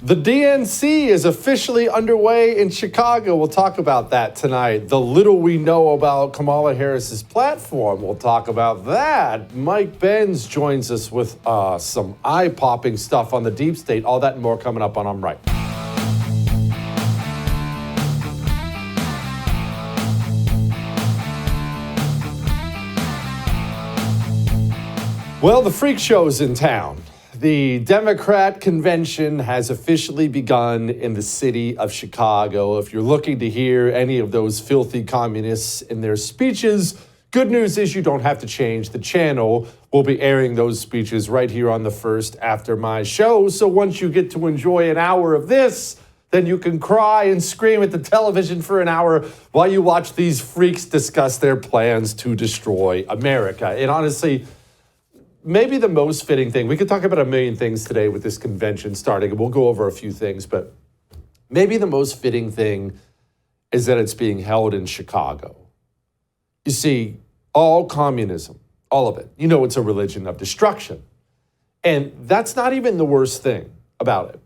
The DNC is officially underway in Chicago. We'll talk about that tonight. The little we know about Kamala Harris's platform, we'll talk about that. Mike Benz joins us with some eye-popping stuff on the deep state. All that and more coming up on I'm Right. Well, the freak show's in town. The Democrat convention has officially begun in the city of Chicago. If you're looking to hear any of those filthy communists in their speeches, good news is you don't have to change the channel. We'll be airing those speeches right here on the first after my show. So once you get to enjoy an hour of this, then you can cry and scream at the television for an hour while you watch these freaks discuss their plans to destroy America. And honestly, maybe the most fitting thing, we could talk about a million things today with this convention starting, and we'll go over a few things, but maybe the most fitting thing is that it's being held in Chicago. You see, all communism, all of it, it's a religion of destruction. And that's not even the worst thing about it.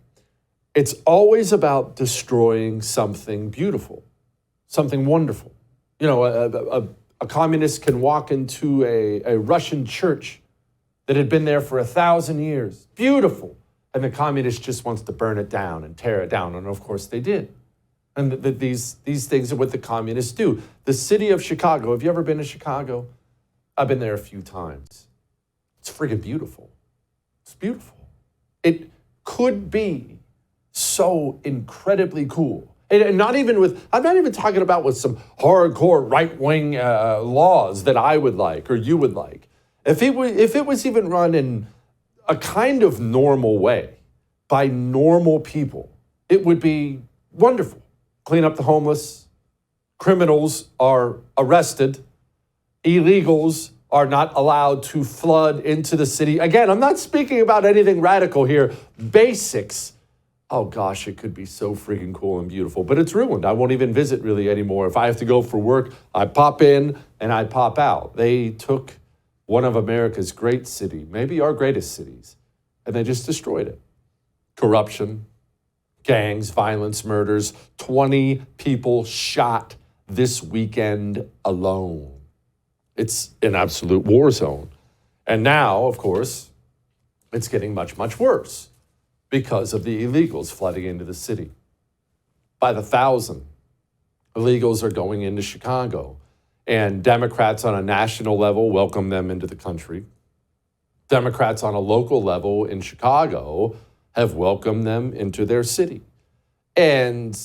It's always about destroying something beautiful, something wonderful. A communist can walk into a Russian church that had been there for 1,000 years. Beautiful. And the communist just wants to burn it down and tear it down. And of course they did. And these things are what the communists do. The city of Chicago, have you ever been to Chicago? I've been there a few times. It's friggin' beautiful. It's beautiful. It could be so incredibly cool. And I'm not even talking about with some hardcore right-wing laws that I would like or you would like. If it was even run in a kind of normal way by normal people, it would be wonderful. Clean up the homeless, criminals are arrested, illegals are not allowed to flood into the city. Again, I'm not speaking about anything radical here. Basics. Oh gosh, it could be so freaking cool and beautiful, but it's ruined. I won't even visit really anymore. If I have to go for work, I pop in and I pop out. They took one of America's great cities, maybe our greatest cities, and they just destroyed it. Corruption, gangs, violence, murders, 20 people shot this weekend alone. It's an absolute war zone. And now, of course, it's getting much, much worse because of the illegals flooding into the city. By the thousand, illegals are going into Chicago. And Democrats on a national level welcome them into the country. Democrats on a local level in Chicago have welcomed them into their city. And,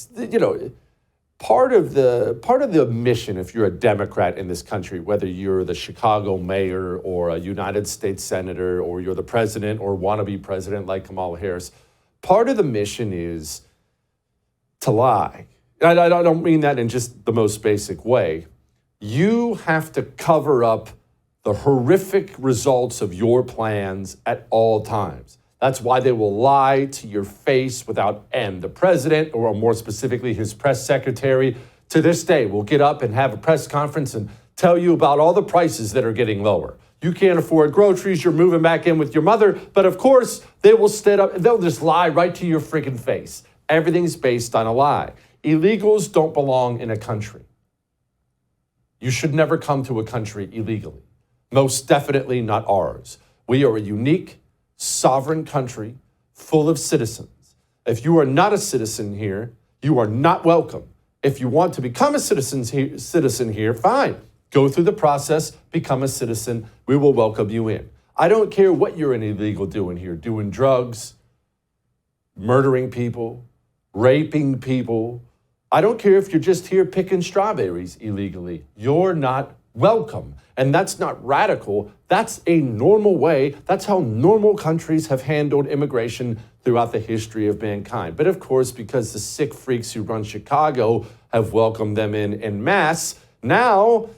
part of the mission, if you're a Democrat in this country, whether you're the Chicago mayor or a United States senator or you're the president or wannabe president like Kamala Harris, part of the mission is to lie. I don't mean that in just the most basic way. You have to cover up the horrific results of your plans at all times. That's why they will lie to your face without end. The president, or more specifically his press secretary, to this day will get up and have a press conference and tell you about all the prices that are getting lower. You can't afford groceries, you're moving back in with your mother, but of course they'll just lie right to your freaking face. Everything's based on a lie. Illegals don't belong in a country. You should never come to a country illegally. Most definitely not ours. We are a unique, sovereign country full of citizens. If you are not a citizen here, you are not welcome. If you want to become a citizen here, fine. Go through the process, become a citizen. We will welcome you in. I don't care what you're an illegal doing here, doing drugs, murdering people, raping people. I don't care if you're just here picking strawberries illegally. You're not welcome. And that's not radical. That's a normal way. That's how normal countries have handled immigration throughout the history of mankind. But of course, because the sick freaks who run Chicago have welcomed them in masse, now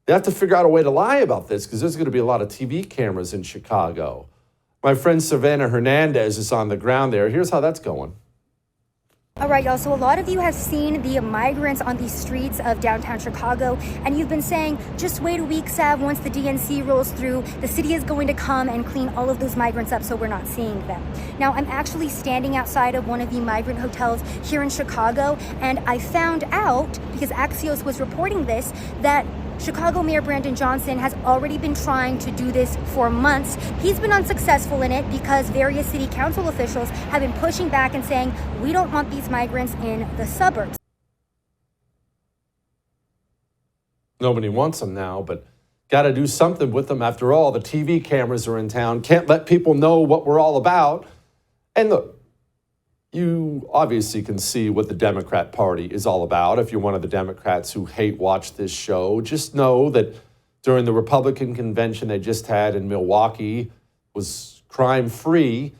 they have to figure out a way to lie about this because there's going to be a lot of TV cameras in Chicago. My friend Savannah Hernandez is on the ground there. Here's how that's going. All right, y'all, so a lot of you have seen the migrants on the streets of downtown Chicago, and you've been saying, just wait a week, Sav, once the DNC rolls through, the city is going to come and clean all of those migrants up so we're not seeing them. Now, I'm actually standing outside of one of the migrant hotels here in Chicago, and I found out, because Axios was reporting this, that Chicago Mayor Brandon Johnson has already been trying to do this for months. He's been unsuccessful in it because various city council officials have been pushing back and saying, we don't want these migrants in the suburbs. Nobody wants them now, but got to do something with them. After all, the TV cameras are in town. Can't let people know what we're all about. And look, you obviously can see what the Democrat Party is all about. If you're one of the Democrats who hate watch this show, just know that during the Republican convention they just had in Milwaukee was crime-free.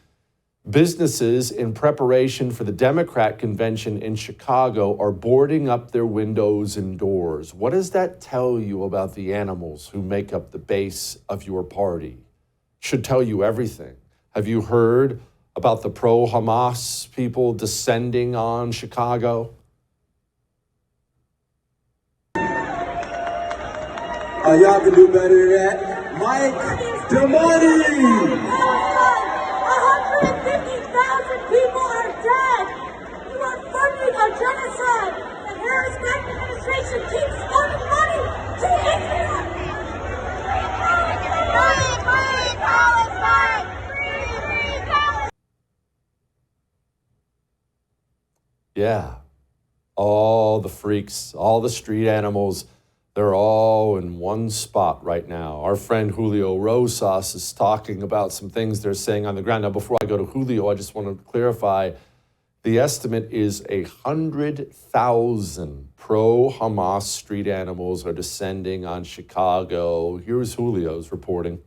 Businesses in preparation for the Democrat convention in Chicago are boarding up their windows and doors. What does that tell you about the animals who make up the base of your party? Should tell you everything. Have you heard about the pro-Hamas people descending on Chicago? Y'all can do better than that. Mike DeMonte! 150,000 people are dead. You are funding a genocide. The Harris-Biden administration keeps spending money to Israel. Free Palestine! Free Palestine! Yeah, all the freaks, all the street animals, they're all in one spot right now. Our friend Julio Rosas is talking about some things they're saying on the ground. Now, before I go to Julio, I just want to clarify, the estimate is 100,000 pro-Hamas street animals are descending on Chicago. Here's Julio's reporting.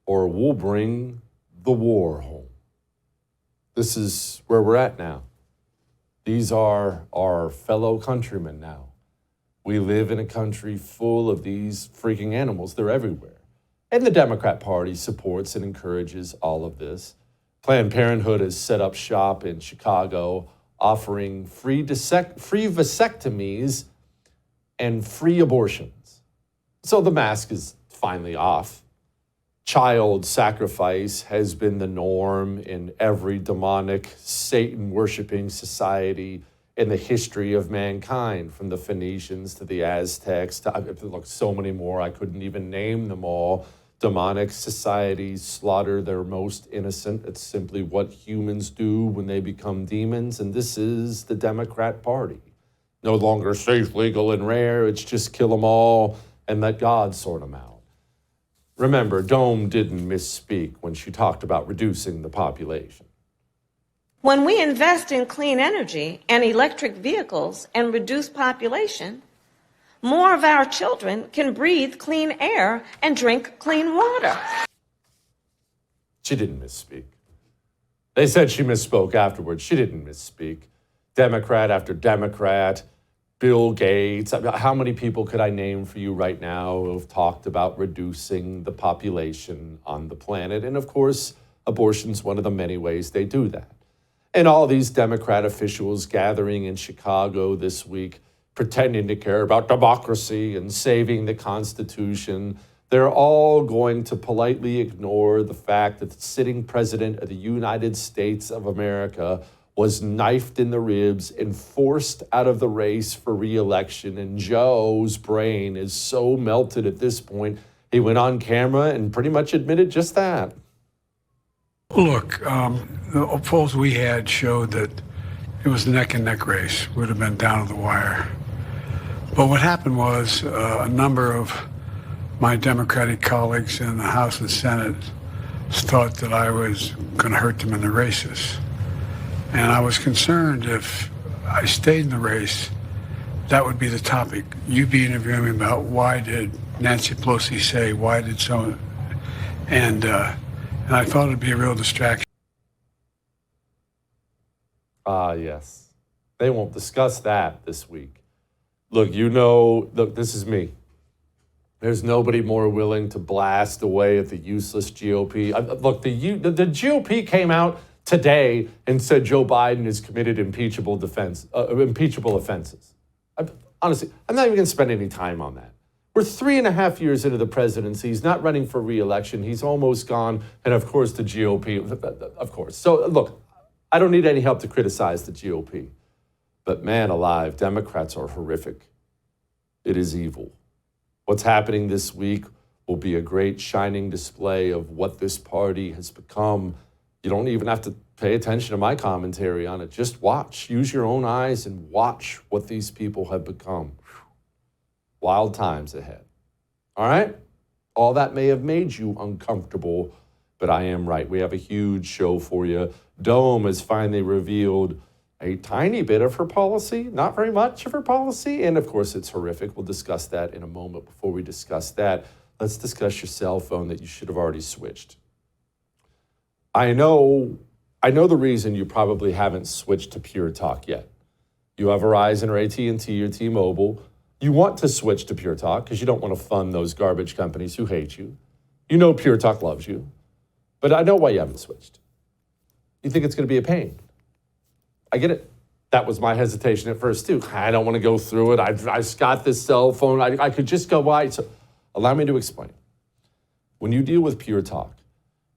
Or we'll bring the war home. This is where we're at now. These are our fellow countrymen now. We live in a country full of these freaking animals. They're everywhere. And the Democrat Party supports and encourages all of this. Planned Parenthood has set up shop in Chicago, offering free vasectomies and free abortions. So the mask is finally off. Child sacrifice has been the norm in every demonic, Satan-worshiping society in the history of mankind, from the Phoenicians to the Aztecs, to so many more, I couldn't even name them all. Demonic societies slaughter their most innocent. It's simply what humans do when they become demons, and this is the Democrat Party. No longer safe, legal, and rare. It's just kill them all and let God sort them out. Remember, Dome didn't misspeak when she talked about reducing the population. When we invest in clean energy and electric vehicles and reduce population, more of our children can breathe clean air and drink clean water. She didn't misspeak. They said she misspoke afterwards. She didn't misspeak. Democrat after Democrat, Bill Gates. How many people could I name for you right now who have talked about reducing the population on the planet? And of course, abortion's one of the many ways they do that. And all these Democrat officials gathering in Chicago this week, pretending to care about democracy and saving the Constitution, they're all going to politely ignore the fact that the sitting president of the United States of America was knifed in the ribs and forced out of the race for re-election. And Joe's brain is so melted at this point, he went on camera and pretty much admitted just that. Look, the polls we had showed that it was a neck-and-neck race. Would have been down to the wire. But what happened was a number of my Democratic colleagues in the House and Senate thought that I was going to hurt them in the races. And I was concerned if I stayed in the race that would be the topic. You'd be interviewing me about why did Nancy Pelosi say, why did someone, and I thought it'd be a real distraction. Yes. They won't discuss that this week. Look, look, this is me. There's nobody more willing to blast away at the useless GOP. Look, the GOP came out today and said Joe Biden has committed impeachable offenses. Honestly, I'm not even going to spend any time on that. We're 3.5 years into the presidency. He's not running for re-election. He's almost gone. And of course, the GOP, of course. So look, I don't need any help to criticize the GOP. But man alive, Democrats are horrific. It is evil. What's happening this week will be a great shining display of what this party has become. You don't even have to pay attention to my commentary on it. Just watch. Use your own eyes and watch what these people have become. Wild times ahead. All right? All that may have made you uncomfortable, but I am right. We have a huge show for you. Dome has finally revealed a tiny bit of her policy, not very much of her policy, and of course it's horrific. We'll discuss that in a moment. Before we discuss that, let's discuss your cell phone that you should have already switched. I know the reason you probably haven't switched to Pure Talk yet. You have Verizon or AT&T or T-Mobile. You want to switch to Pure Talk because you don't want to fund those garbage companies who hate you. You know Pure Talk loves you. But I know why you haven't switched. You think it's going to be a pain. I get it. That was my hesitation at first, too. I don't want to go through it. I've got this cell phone. I could just go by. So allow me to explain. When you deal with Pure Talk,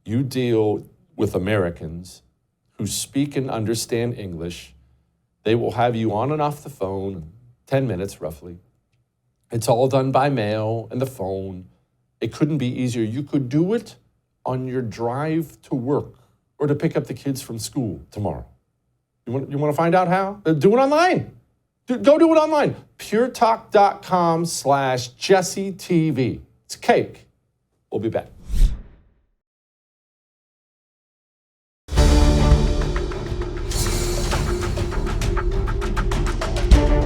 you deal with Americans who speak and understand English. They will have you on and off the phone in 10 minutes, roughly. It's all done by mail and the phone. It couldn't be easier. You could do it on your drive to work or to pick up the kids from school tomorrow. You want to find out how? Do it online. Go do it online. puretalk.com/JesseTV. It's a cake. We'll be back.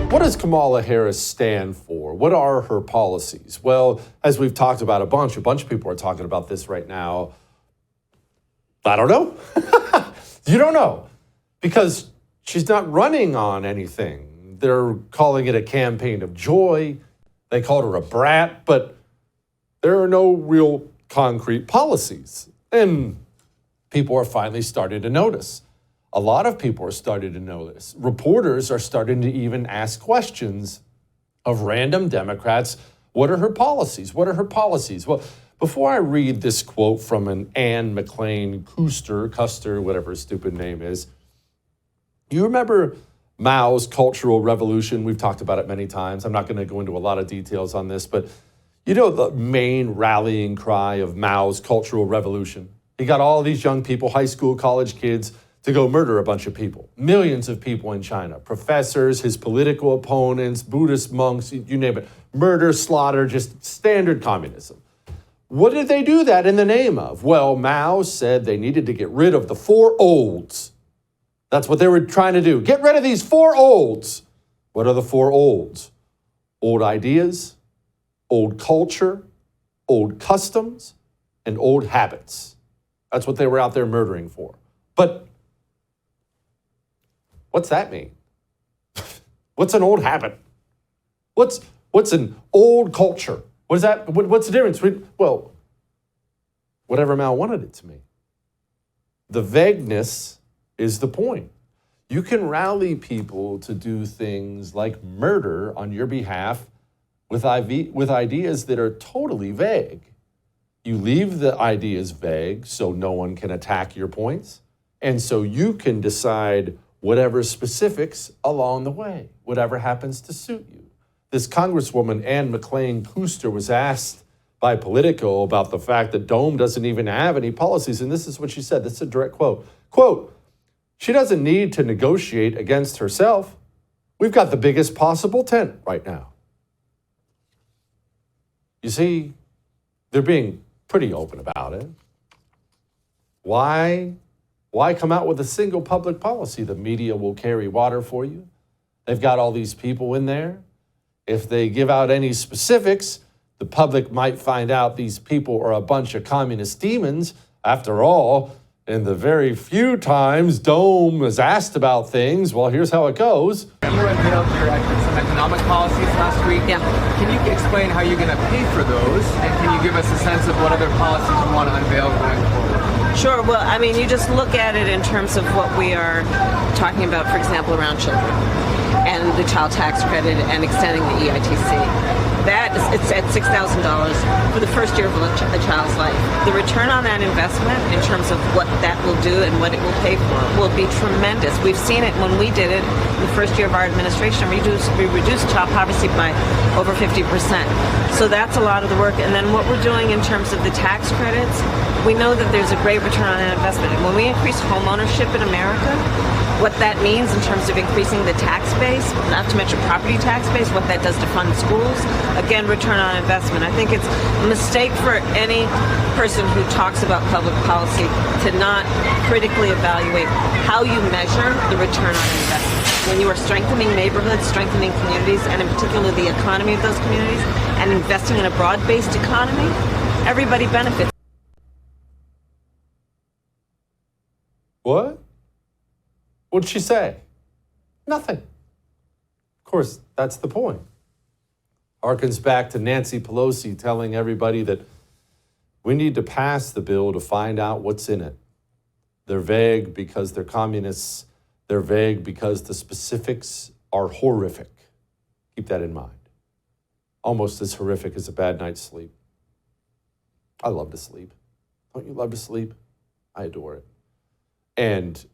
What does Kamala Harris stand for? What are her policies? Well, as we've talked about a bunch of people are talking about this right now. I don't know. You don't know. Because she's not running on anything. They're calling it a campaign of joy. They called her a brat, but there are no real concrete policies. And people are finally starting to notice. A lot of people are starting to notice. Reporters are starting to even ask questions of random Democrats. What are her policies? What are her policies? Well, before I read this quote from an Anne McLean Custer, whatever his stupid name is, you remember Mao's Cultural Revolution? We've talked about it many times. I'm not going to go into a lot of details on this, but you know the main rallying cry of Mao's Cultural Revolution? He got all these young people, high school, college kids, to go murder a bunch of people. Millions of people in China. Professors, his political opponents, Buddhist monks, you name it. Murder, slaughter, just standard communism. What did they do that in the name of? Well, Mao said they needed to get rid of the four olds. That's what they were trying to do. Get rid of these four olds. What are the four olds? Old ideas, old culture, old customs, and old habits. That's what they were out there murdering for. But what's that mean? What's an old habit? What's an old culture? What is that? What's the difference? Well, whatever Mao wanted it to mean. The vagueness is the point. You can rally people to do things like murder on your behalf with ideas that are totally vague. You leave the ideas vague so no one can attack your points, and so you can decide whatever specifics along the way, whatever happens to suit you. This Congresswoman, Anne McLean Custer, was asked by Politico about the fact that Dome doesn't even have any policies, and this is what she said. This is a direct quote. Quote, she doesn't need to negotiate against herself. We've got the biggest possible tent right now. You see, they're being pretty open about it. Why come out with a single public policy? The media will carry water for you. They've got all these people in there. If they give out any specifics, the public might find out these people are a bunch of communist demons. After all, in the very few times Dome is asked about things, well, here's how it goes. You unveiled some economic policies last week. Yeah. Can you explain how you're going to pay for those? And can you give us a sense of what other policies you want to unveil going forward? Sure. Well, I mean, you just look at it in terms of what we are talking about, for example, around children and the child tax credit and extending the EITC. It's at $6,000 for the first year of a child's life. The return on that investment in terms of what that will do and what it will pay for will be tremendous. We've seen it when we did it in the first year of our administration. We reduced child poverty by over 50%. So that's a lot of the work. And then what we're doing in terms of the tax credits, we know that there's a great return on that investment. And when we increase home ownership in America, what that means in terms of increasing the tax base, not to mention property tax base, what that does to fund schools, again, return on investment. I think it's a mistake for any person who talks about public policy to not critically evaluate how you measure the return on investment. When you are strengthening neighborhoods, strengthening communities, and in particular the economy of those communities, and investing in a broad-based economy, everybody benefits. What? What'd she say? Nothing. Of course, that's the point. Harkens back to Nancy Pelosi telling everybody that we need to pass the bill to find out what's in it. They're vague because they're communists. They're vague because the specifics are horrific. Keep that in mind. Almost as horrific as a bad night's sleep. I love to sleep. Don't you love to sleep? I adore it. And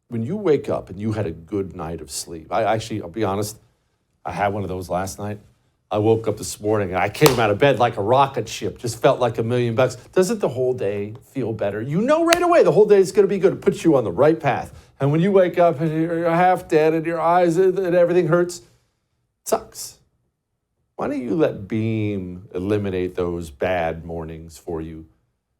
when you wake up and you had a good night of sleep, I'll be honest, I had one of those last night. I woke up this morning and I came out of bed like a rocket ship, just felt like $1 million. Doesn't the whole day feel better? You know right away the whole day is going to be good. It puts you on the right path. And when you wake up and you're half dead and your eyes and everything hurts, it sucks. Why don't you let Beam eliminate those bad mornings for you?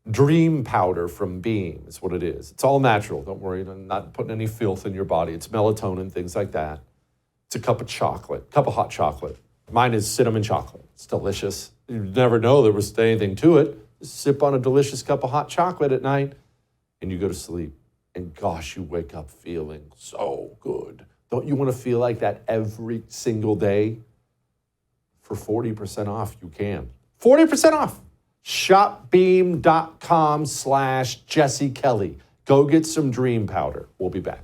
Dream powder from Beam is what it is. It's all natural. Don't worry, I'm not putting any filth in your body. It's melatonin, things like that. It's a cup of hot chocolate. Mine is cinnamon chocolate. It's delicious. You never know there was anything to it. Just sip on a delicious cup of hot chocolate at night and you go to sleep. And gosh, you wake up feeling so good. Don't you want to feel like that every single day? For 40% off, you can. 40% off. Shopbeam.com/Jesse Kelly. Go get some dream powder. We'll be back.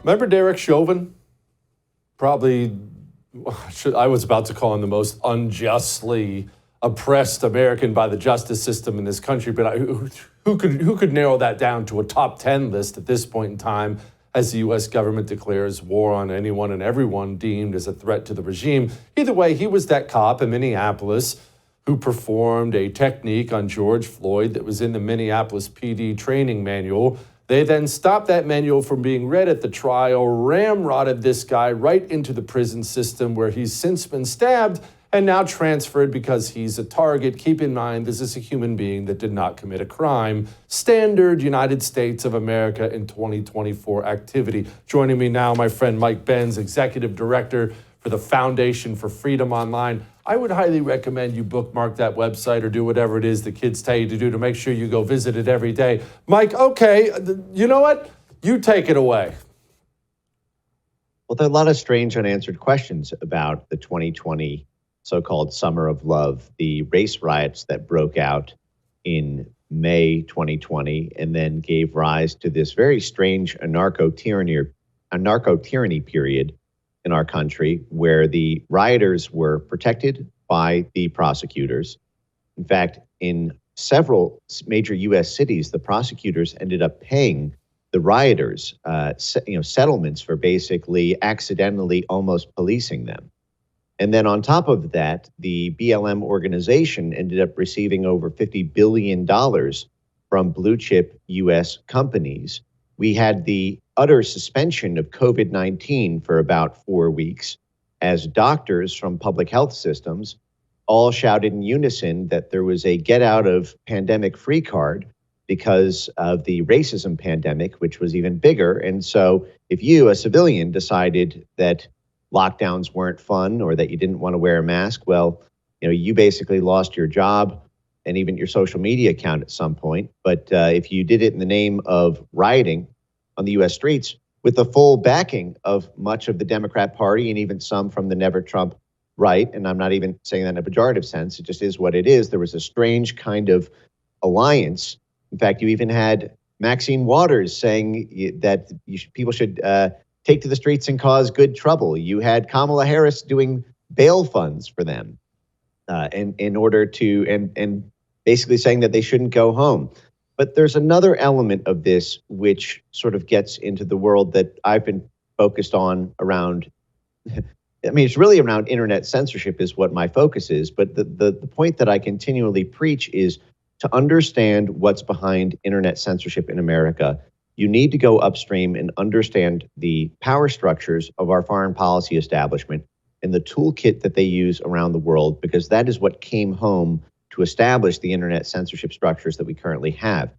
Remember Derek Chauvin? Probably, I was about to call him the most unjustly oppressed American by the justice system in this country, but who could narrow that down to a top 10 list at this point in time as the U.S. government declares war on anyone and everyone deemed as a threat to the regime? Either way, he was that cop in Minneapolis who performed a technique on George Floyd that was in the Minneapolis PD training manual. They then stopped that manual from being read at the trial, ramrodded this guy right into the prison system where he's since been stabbed and now transferred because he's a target. Keep in mind, this is a human being that did not commit a crime. Standard United States of America in 2024 activity. Joining me now, my friend Mike Benz, Executive Director for the Foundation for Freedom Online. I would highly recommend you bookmark that website or do whatever it is the kids tell you to do to make sure you go visit it every day. Mike, okay, you know what? You take it away. Well, there are a lot of strange unanswered questions about the 2020 so-called Summer of Love, the race riots that broke out in May 2020 and then gave rise to this very strange anarcho-tyranny period in our country where the rioters were protected by the prosecutors. In fact, in several major U.S. cities, the prosecutors ended up paying the rioters settlements for basically accidentally almost policing them. And then on top of that, the BLM organization ended up receiving over $50 billion from blue chip U.S. companies. We had the utter suspension of COVID-19 for about 4 weeks as doctors from public health systems all shouted in unison that there was a get out of pandemic free card because of the racism pandemic, which was even bigger. And so if you, a civilian, decided that lockdowns weren't fun or that you didn't want to wear a mask, well, you basically lost your job and even your social media account at some point. But if you did it in the name of rioting on the U.S. streets with the full backing of much of the Democrat Party and even some from the Never Trump right, and I'm not even saying that in a pejorative sense, it just is what it is, there was a strange kind of alliance. In fact, you even had Maxine Waters saying that people should take to the streets and cause good trouble. You had Kamala Harris doing bail funds for them and in order to and basically saying that they shouldn't go home. But there's another element of this which sort of gets into the world that I've been focused on around. I mean, it's really around internet censorship is what my focus is. But the point that I continually preach is to understand what's behind internet censorship in America. You need to go upstream and understand the power structures of our foreign policy establishment and the toolkit that they use around the world, because that is what came home to establish the internet censorship structures that we currently have.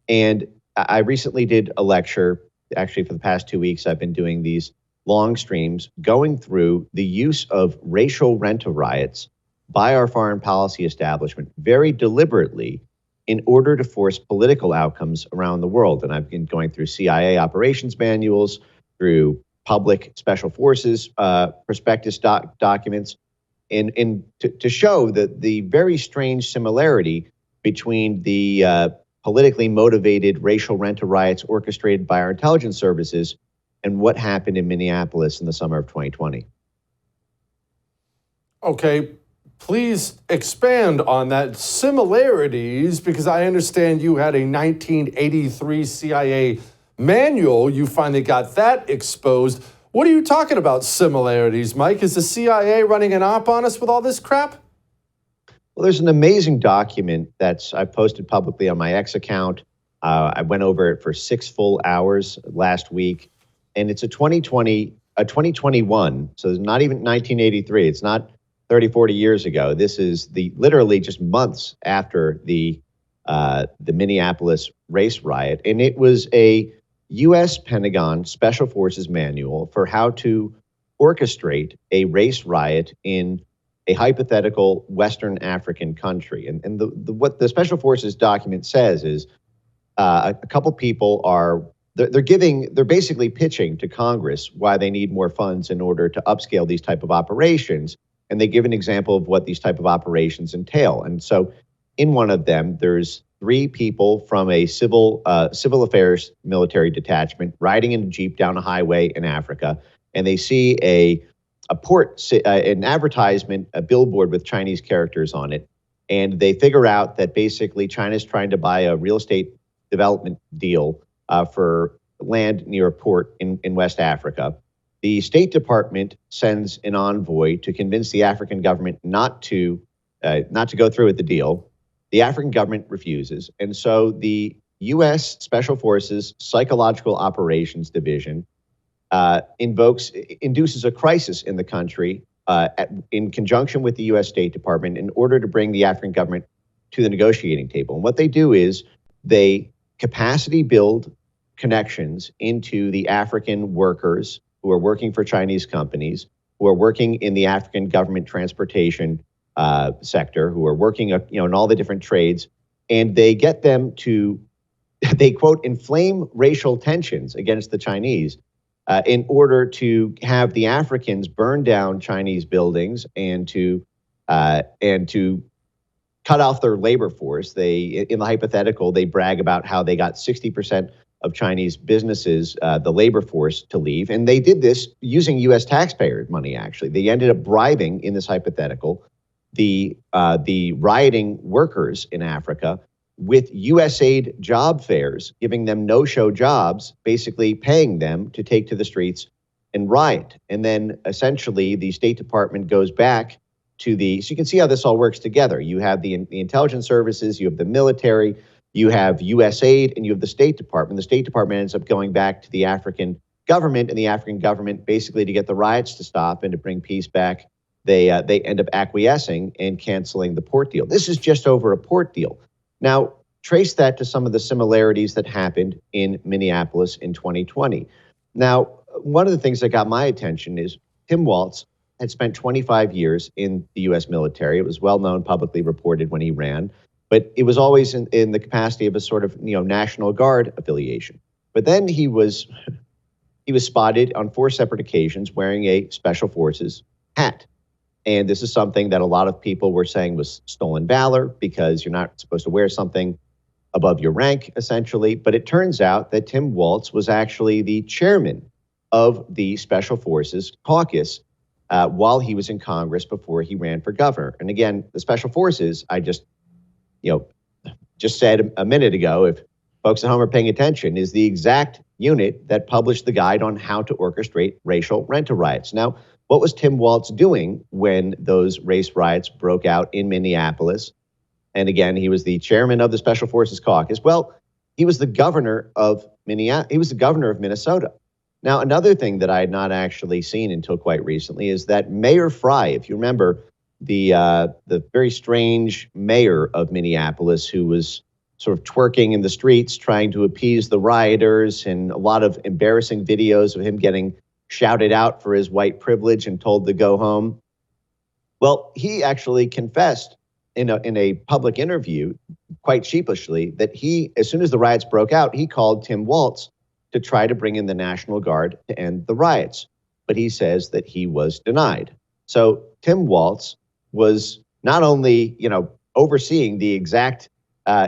And I recently did a lecture, actually for the past 2 weeks, I've been doing these long streams going through the use of racial rent-a-riots by our foreign policy establishment very deliberately in order to force political outcomes around the world. And I've been going through CIA operations manuals, through public special forces prospectus documents, and to show the very strange similarity between the politically motivated racial rent-a-riots orchestrated by our intelligence services and what happened in Minneapolis in the summer of 2020. Okay, please expand on that similarities, because I understand you had a 1983 CIA manual. You finally got that exposed. What are you talking about similarities, Mike? Is the CIA running an op on us with all this crap? Well, there's an amazing document I've posted publicly on my X account. I went over it for 6 full hours last week, and it's a 2021, so it's not even 1983. It's not 30, 40 years ago. This is literally just months after the Minneapolis race riot, and it was a U.S. Pentagon Special Forces manual for how to orchestrate a race riot in a hypothetical Western African country. And what the Special Forces document says is a couple people they're basically pitching to Congress why they need more funds in order to upscale these type of operations. And they give an example of what these type of operations entail. And so in one of them, there's 3 people from a civil affairs military detachment riding in a Jeep down a highway in Africa, and they see an advertisement, a billboard with Chinese characters on it, and they figure out that basically China's trying to buy a real estate development deal for land near a port in West Africa. The State Department sends an envoy to convince the African government not to go through with the deal. The African government refuses. And so the U.S. Special Forces Psychological Operations Division induces a crisis in the country in conjunction with the U.S. State Department in order to bring the African government to the negotiating table. And what they do is they capacity build connections into the African workers who are working for Chinese companies, who are working in the African government transportation sector, who are working in all the different trades, and they get them to, they quote, inflame racial tensions against the Chinese in order to have the Africans burn down Chinese buildings and to cut off their labor force. In the hypothetical, they brag about how they got 60% of Chinese businesses, the labor force, to leave. And they did this using U.S. taxpayer money, actually. They ended up bribing, in this hypothetical, the rioting workers in Africa with USAID job fairs, giving them no-show jobs, basically paying them to take to the streets and riot. And then essentially the State Department goes back so you can see how this all works together. You have the intelligence services, you have the military, you have USAID, and you have the State Department. The State Department ends up going back to the African government, and the African government, basically to get the riots to stop and to bring peace back, they end up acquiescing and canceling the port deal. This is just over a port deal. Now, trace that to some of the similarities that happened in Minneapolis in 2020. Now, one of the things that got my attention is Tim Walz had spent 25 years in the U.S. military. It was well known, publicly reported when he ran, but it was always in the capacity of a sort of National Guard affiliation. But then he was spotted on 4 separate occasions wearing a Special Forces hat. And this is something that a lot of people were saying was stolen valor because you're not supposed to wear something above your rank, essentially. But it turns out that Tim Walz was actually the chairman of the Special Forces caucus while he was in Congress before he ran for governor. And again, the Special Forces, I just said a minute ago, if folks at home are paying attention, is the exact unit that published the guide on how to orchestrate racial rent-a-riots. Now, what was Tim Walz doing when those race riots broke out in Minneapolis? And again, he was the chairman of the Special Forces Caucus. Well, he was the governor of Minnesota. Now, another thing that I had not actually seen until quite recently is that Mayor Fry, if you remember, the very strange mayor of Minneapolis who was sort of twerking in the streets, trying to appease the rioters, and a lot of embarrassing videos of him getting shouted out for his white privilege and told to go home. Well, he actually confessed in a public interview, quite sheepishly, that he, as soon as the riots broke out, he called Tim Walz to try to bring in the National Guard to end the riots. But he says that he was denied. So Tim Walz was not only, overseeing the exact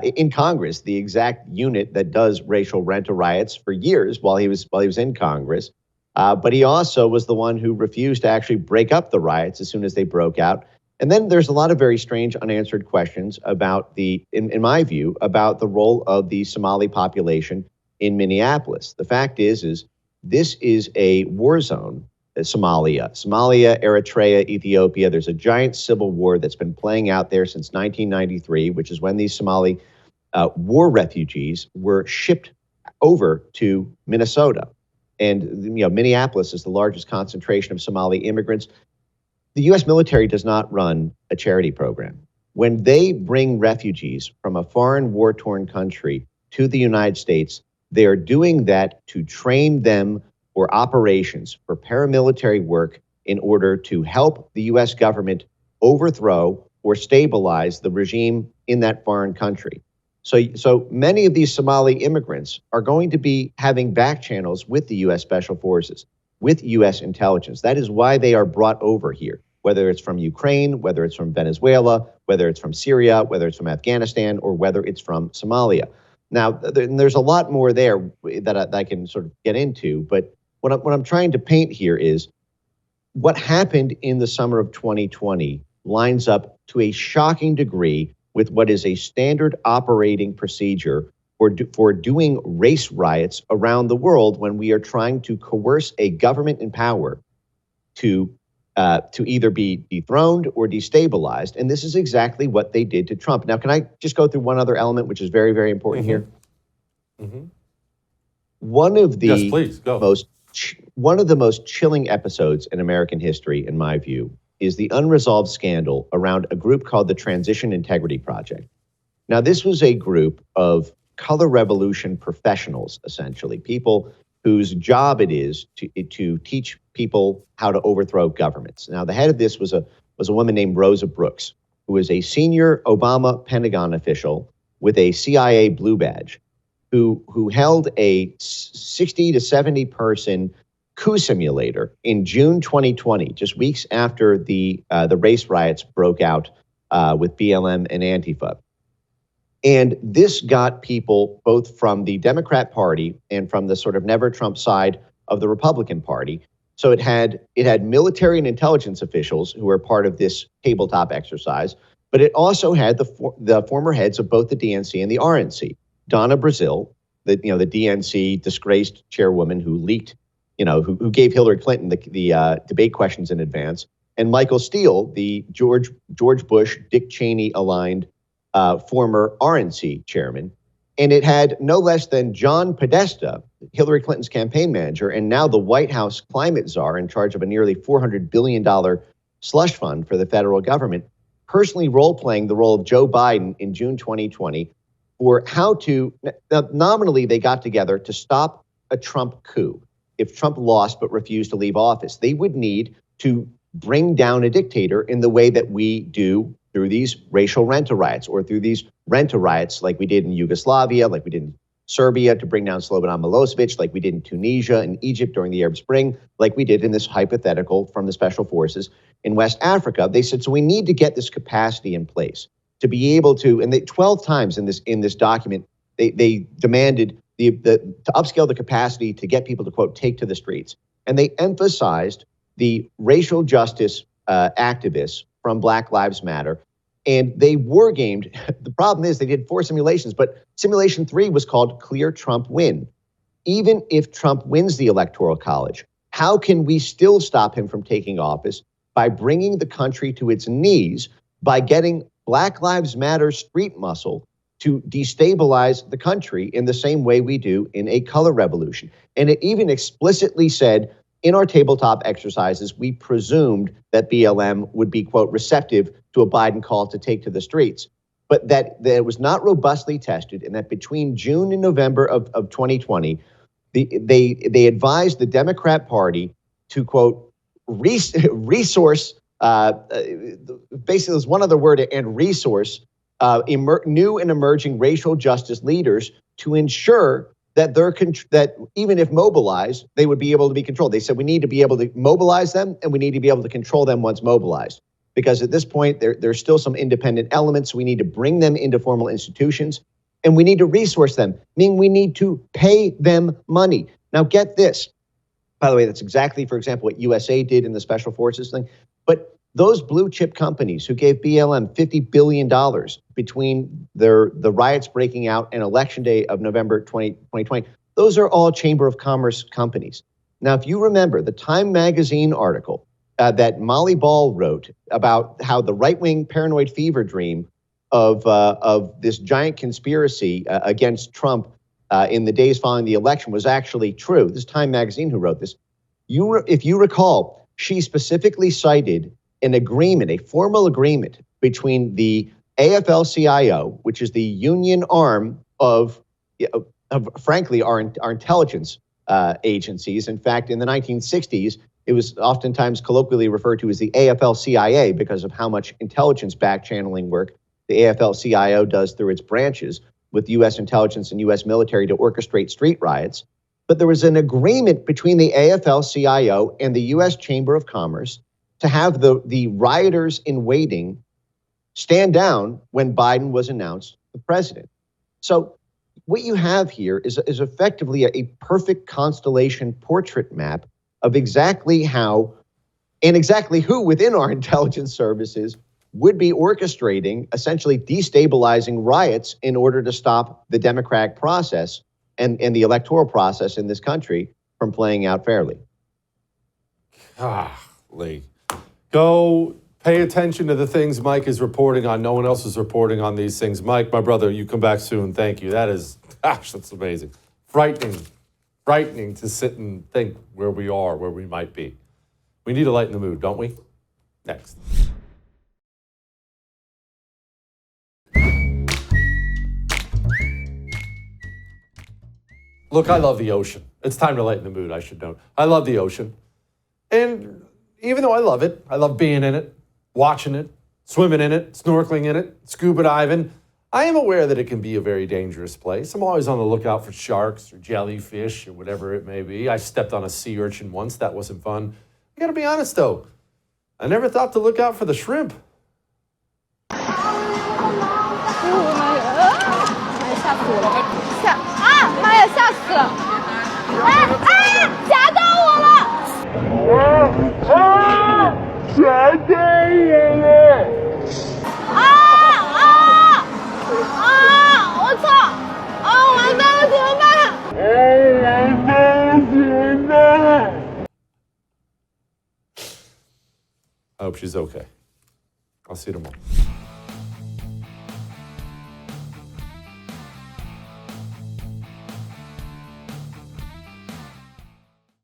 in Congress, the exact unit that does racial rent-a-riots for years while he was in Congress. But he also was the one who refused to actually break up the riots as soon as they broke out. And then there's a lot of very strange unanswered questions about in my view, about the role of the Somali population in Minneapolis. The fact is this is a war zone, Somalia, Eritrea, Ethiopia. There's a giant civil war that's been playing out there since 1993, which is when these Somali war refugees were shipped over to Minnesota. And Minneapolis is the largest concentration of Somali immigrants. The U.S. military does not run a charity program. When they bring refugees from a foreign war-torn country to the United States, they are doing that to train them for operations, for paramilitary work, in order to help the U.S. government overthrow or stabilize the regime in that foreign country. So many of these Somali immigrants are going to be having back channels with the U.S. Special Forces, with U.S. intelligence. That is why they are brought over here, whether it's from Ukraine, whether it's from Venezuela, whether it's from Syria, whether it's from Afghanistan, or whether it's from Somalia. Now, there's a lot more there that I can sort of get into, but what I'm trying to paint here is what happened in the summer of 2020 lines up to a shocking degree with what is a standard operating procedure for doing race riots around the world when we are trying to coerce a government in power to either be dethroned or destabilized. And this is exactly what they did to Trump. Now, can I just go through one other element, which is very, very important here? Mm-hmm. One of the most chilling episodes in American history, in my view, is the unresolved scandal around a group called the Transition Integrity Project. Now, this was a group of color revolution professionals, essentially, people whose job it is to teach people how to overthrow governments. Now, the head of this was a woman named Rosa Brooks, who was a senior Obama Pentagon official with a CIA blue badge, who held a 60 to 70 person coup simulator in June 2020, just weeks after the race riots broke out with BLM and Antifa. And this got people both from the Democrat Party and from the sort of never Trump side of the Republican Party. So it had military and intelligence officials who were part of this tabletop exercise, but it also had the former heads of both the DNC and the RNC. Donna Brazile, the DNC disgraced chairwoman who leaked, who gave Hillary Clinton the debate questions in advance, and Michael Steele, the George Bush, Dick Cheney aligned former RNC chairman. And it had no less than John Podesta, Hillary Clinton's campaign manager, and now the White House climate czar in charge of a nearly $400 billion slush fund for the federal government, personally role-playing the role of Joe Biden in June 2020, for how to, now, nominally they got together to stop a Trump coup. If Trump lost but refused to leave office, they would need to bring down a dictator in the way that we do through these racial rent-a riots, or through these rent-a riots like we did in Yugoslavia, like we did in Serbia to bring down Slobodan Milosevic, like we did in Tunisia and Egypt during the Arab Spring, like we did in this hypothetical from the special forces in West Africa. They said, so we need to get this capacity in place to be able to, and they 12 times in this document, they demanded to upscale the capacity to get people to, quote, take to the streets. And they emphasized the racial justice activists from Black Lives Matter, and they war gamed. The problem is they did 4 simulations, but simulation 3 was called Clear Trump Win. Even if Trump wins the Electoral College, how can we still stop him from taking office? By bringing the country to its knees, by getting Black Lives Matter street muscle to destabilize the country in the same way we do in a color revolution. And it even explicitly said in our tabletop exercises, we presumed that BLM would be, quote, receptive to a Biden call to take to the streets, but that it was not robustly tested, and that between June and November of 2020, they advised the Democrat Party to, quote, resource, basically there's one other word, and resource new and emerging racial justice leaders to ensure that that even if mobilized, they would be able to be controlled. They said we need to be able to mobilize them, and we need to be able to control them once mobilized. Because at this point, there's still some independent elements. We need to bring them into formal institutions, and we need to resource them, meaning we need to pay them money. Now, get this. By the way, that's exactly, for example, what USA did in the special forces thing. But those blue chip companies who gave BLM $50 billion between the riots breaking out and election day of November 2020, those are all Chamber of Commerce companies. Now, if you remember the Time magazine article that Molly Ball wrote about how the right-wing paranoid fever dream of this giant conspiracy against Trump in the days following the election was actually true. This is Time magazine who wrote this. If you recall, she specifically cited an agreement, a formal agreement between the AFL-CIO, which is the union arm of frankly, our intelligence agencies. In fact, in the 1960s, it was oftentimes colloquially referred to as the AFL-CIA because of how much intelligence back-channeling work the AFL-CIO does through its branches with U.S. intelligence and U.S. military to orchestrate street riots. But there was an agreement between the AFL-CIO and the U.S. Chamber of Commerce to have the rioters in waiting stand down when Biden was announced the president. So what you have here is effectively a perfect constellation portrait map of exactly how and exactly who within our intelligence services would be orchestrating, essentially destabilizing riots in order to stop the democratic process and the electoral process in this country from playing out fairly. Lee. Go pay attention to the things Mike is reporting on. No one else is reporting on these things. Mike, my brother, you come back soon. Thank you. That is, that's amazing. Frightening to sit and think where we are, where we might be. We need to lighten the mood, don't we? Next. Look, I love the ocean. It's time to lighten the mood, I should note. I love the ocean. And even though I love it, I love being in it, watching it, swimming in it, snorkeling in it, scuba diving. I am aware that it can be a very dangerous place. I'm always on the lookout for sharks or jellyfish or whatever it may be. I stepped on a sea urchin once. That wasn't fun. I gotta be honest, though. I never thought to look out for the shrimp. I hope she's okay. I'll see you tomorrow.